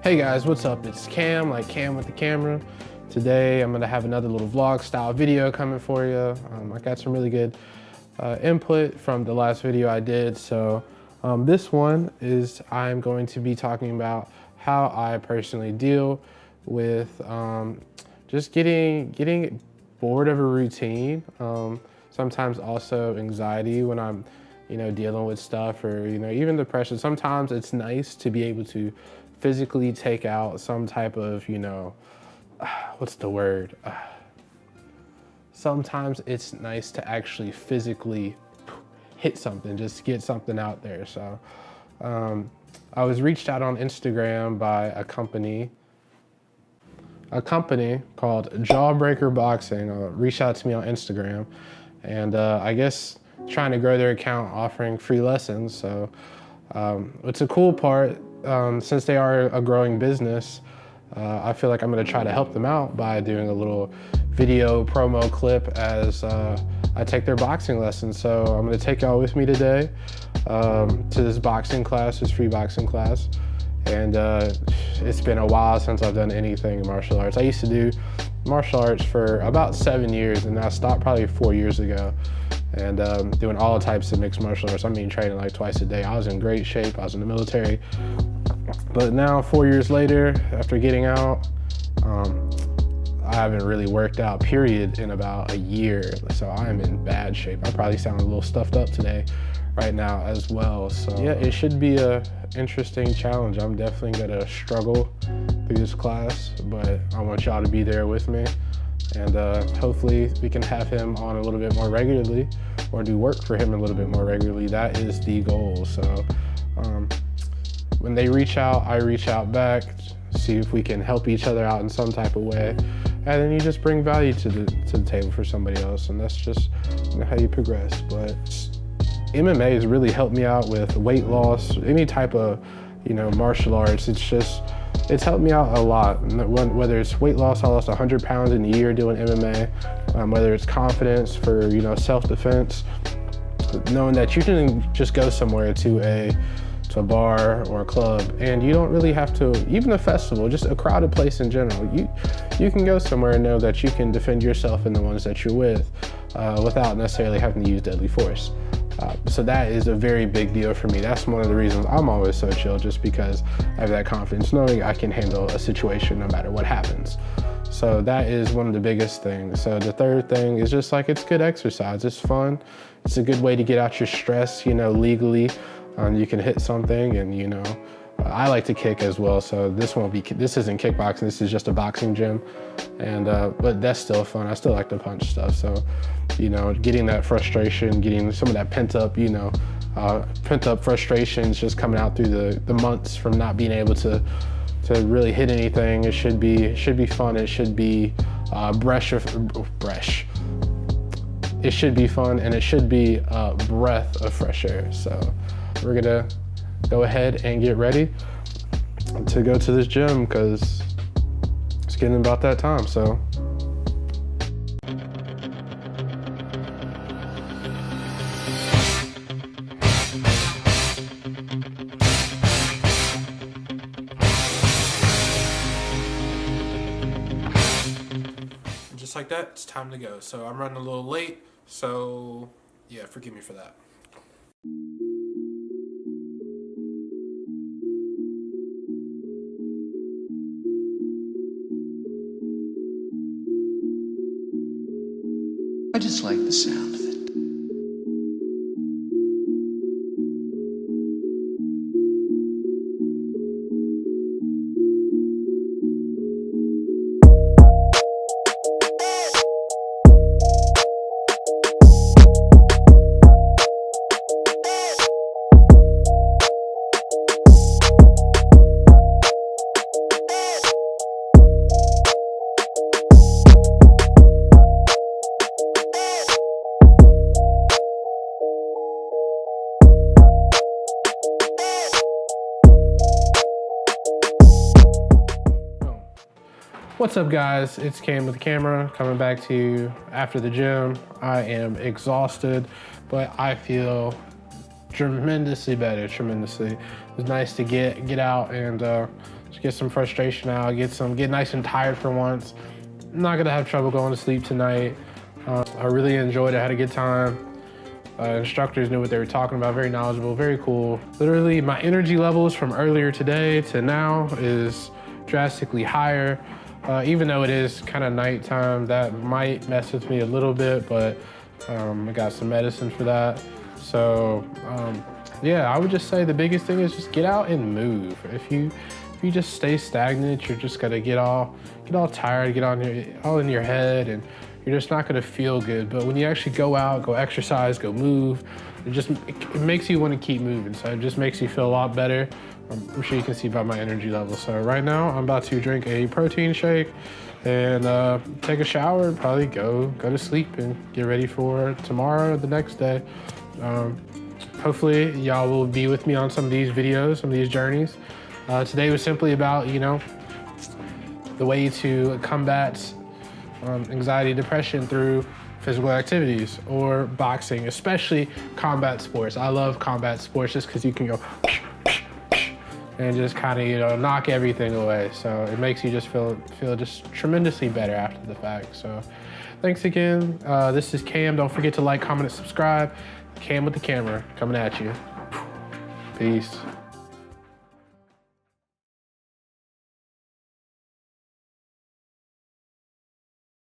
Hey guys, what's up? It's Cam, like Cam with the camera. Today I'm gonna have another little vlog style video coming for you. I got some really good input from the last video I did. So this one is I'm going to be talking about how I personally deal with just getting bored of a routine. Sometimes also anxiety when I'm dealing with stuff, or even depression. Sometimes it's nice to be able to physically take out some type of what's the word, sometimes it's nice to actually physically hit something, just get something out there. So I was reached out on Instagram by a company called Jawbreaker Boxing. Reached out to me on Instagram, and I guess trying to grow their account, offering free lessons. So it's a cool part. Since they are a growing business, I feel like I'm gonna try to help them out by doing a little video promo clip as I take their boxing lessons. So I'm gonna take y'all with me today to this boxing class, this free boxing class. And it's been a while since I've done anything in martial arts. I used to do martial arts for about 7 years, and I stopped probably 4 years ago. And doing all types of mixed martial arts. I mean, training like twice a day. I was in great shape. I was in the military. But now, 4 years later, after getting out, I haven't really worked out, period, in about a year. So I'm in bad shape. I probably sound a little stuffed up today, right now as well. So yeah, it should be a interesting challenge. I'm definitely gonna struggle through this class, but I want y'all to be there with me. And hopefully we can have him on a little bit more regularly, or do work for him a little bit more regularly. That is the goal. So when they reach out, I reach out back, see if we can help each other out in some type of way. And then you just bring value to the table for somebody else. And that's just how you progress. But MMA has really helped me out with weight loss, any type of martial arts. It's helped me out a lot. Whether it's weight loss, I lost 100 pounds in a year doing MMA. Whether it's confidence for self-defense, knowing that you can just go somewhere to a bar or a club, and you don't really have to, even a festival, just a crowded place in general. You can go somewhere and know that you can defend yourself and the ones that you're with without necessarily having to use deadly force. So that is a very big deal for me. That's one of the reasons I'm always so chill, just because I have that confidence knowing I can handle a situation no matter what happens. So that is one of the biggest things. So the third thing is just like, it's good exercise. It's fun. It's a good way to get out your stress, legally. You can hit something, and I like to kick as well. So this isn't kickboxing. This is just a boxing gym, and but that's still fun. I still like to punch stuff. So getting that frustration, getting some of that pent up frustrations just coming out through the months from not being able to really hit anything. It should be fun. It should be It should be fun, and it should be a breath of fresh air. So we're gonna go ahead and get ready to go to this gym, because it's getting about that time. So just like that, it's time to go. So I'm running a little late, so yeah, forgive me for that. I just like the sound of it. What's up, guys? It's Cam with the camera, coming back to you after the gym. I am exhausted, but I feel tremendously better, tremendously. It was nice to get out and just get some frustration out, get nice and tired for once. I'm not gonna have trouble going to sleep tonight. I really enjoyed it, had a good time. Instructors knew what they were talking about, very knowledgeable, very cool. Literally, my energy levels from earlier today to now is drastically higher. Even though it is kind of nighttime, that might mess with me a little bit, but I got some medicine for that. So yeah, I would just say the biggest thing is just get out and move. If you just stay stagnant, you're just gonna get all tired, get all in your head, and you're just not gonna feel good. But when you actually go out, go exercise, go move, it makes you want to keep moving. So it just makes you feel a lot better. I'm sure you can see by my energy level. So right now I'm about to drink a protein shake and take a shower and probably go to sleep and get ready for tomorrow or the next day. Hopefully y'all will be with me on some of these videos, some of these journeys. Today was simply about, the way to combat anxiety, depression through physical activities or boxing, especially combat sports. I love combat sports just because you can go and just kind of, knock everything away. So it makes you just feel just tremendously better after the fact. So thanks again. This is Cam. Don't forget to like, comment, and subscribe. Cam with the camera coming at you. Peace.